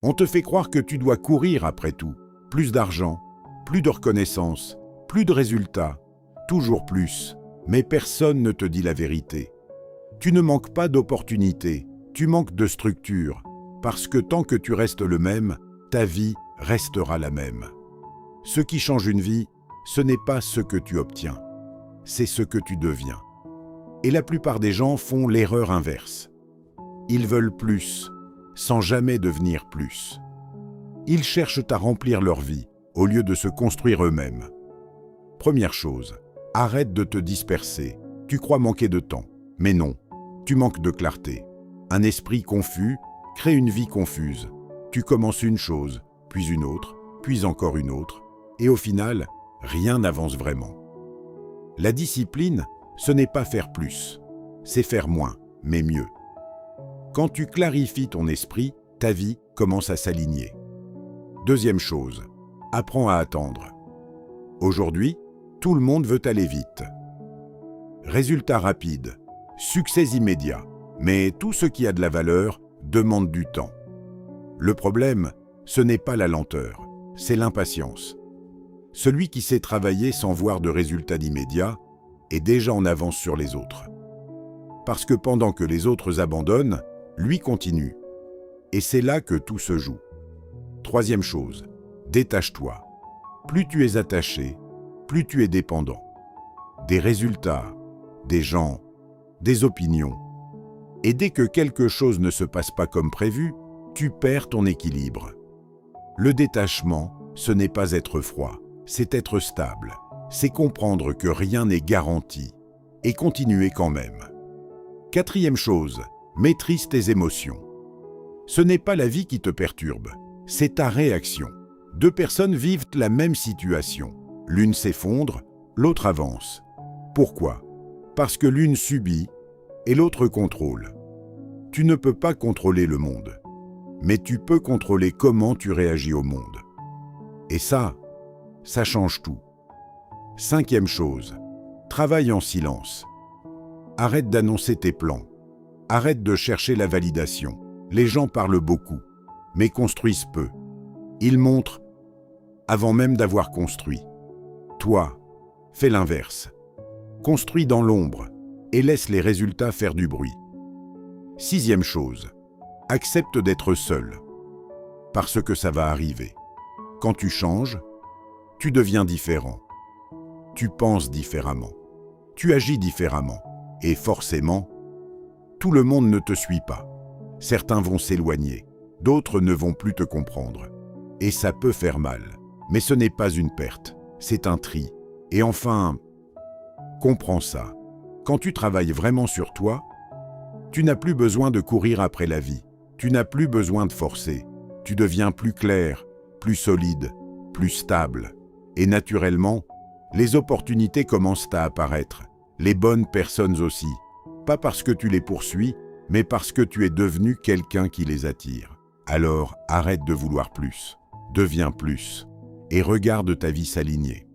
On te fait croire que tu dois courir après tout. Plus d'argent, plus de reconnaissance, plus de résultats, toujours plus. Mais personne ne te dit la vérité. Tu ne manques pas d'opportunités, tu manques de structure, parce que tant que tu restes le même, ta vie restera la même. Ce qui change une vie, ce n'est pas ce que tu obtiens, c'est ce que tu deviens. Et la plupart des gens font l'erreur inverse. Ils veulent plus, sans jamais devenir plus. Ils cherchent à remplir leur vie, au lieu de se construire eux-mêmes. Première chose, arrête de te disperser. Tu crois manquer de temps, mais non, tu manques de clarté. Un esprit confus crée une vie confuse. Tu commences une chose, puis une autre, puis encore une autre, et au final, rien n'avance vraiment. La discipline, ce n'est pas faire plus, c'est faire moins, mais mieux. Quand tu clarifies ton esprit, ta vie commence à s'aligner. Deuxième chose, apprends à attendre. Aujourd'hui, tout le monde veut aller vite. Résultat rapide, succès immédiat, mais tout ce qui a de la valeur demande du temps. Le problème, ce n'est pas la lenteur, c'est l'impatience. Celui qui sait travailler sans voir de résultats immédiats est déjà en avance sur les autres. Parce que pendant que les autres abandonnent, lui continue. Et c'est là que tout se joue. Troisième chose, détache-toi. Plus tu es attaché, plus tu es dépendant. Des résultats, des gens, des opinions. Et dès que quelque chose ne se passe pas comme prévu, tu perds ton équilibre. Le détachement, ce n'est pas être froid, c'est être stable. C'est comprendre que rien n'est garanti et continuer quand même. Quatrième chose, maîtrise tes émotions. Ce n'est pas la vie qui te perturbe, c'est ta réaction. Deux personnes vivent la même situation. L'une s'effondre, l'autre avance. Pourquoi? Parce que l'une subit et l'autre contrôle. Tu ne peux pas contrôler le monde, mais tu peux contrôler comment tu réagis au monde. Et ça change tout. Cinquième chose, travaille en silence. Arrête d'annoncer tes plans. Arrête de chercher la validation. Les gens parlent beaucoup, mais construisent peu. Ils montrent avant même d'avoir construit. Toi, fais l'inverse. Construis dans l'ombre et laisse les résultats faire du bruit. Sixième chose, accepte d'être seul, parce que ça va arriver. Quand tu changes, tu deviens différent. Tu penses différemment. Tu agis différemment. Et forcément, tout le monde ne te suit pas. Certains vont s'éloigner, d'autres ne vont plus te comprendre. Et ça peut faire mal. Mais ce n'est pas une perte, c'est un tri. Et enfin, comprends ça. Quand tu travailles vraiment sur toi, tu n'as plus besoin de courir après la vie. Tu n'as plus besoin de forcer. Tu deviens plus clair, plus solide, plus stable. Et naturellement, les opportunités commencent à apparaître. Les bonnes personnes aussi. Pas parce que tu les poursuis, mais parce que tu es devenu quelqu'un qui les attire. Alors, arrête de vouloir plus. Deviens plus. Et regarde ta vie s'aligner.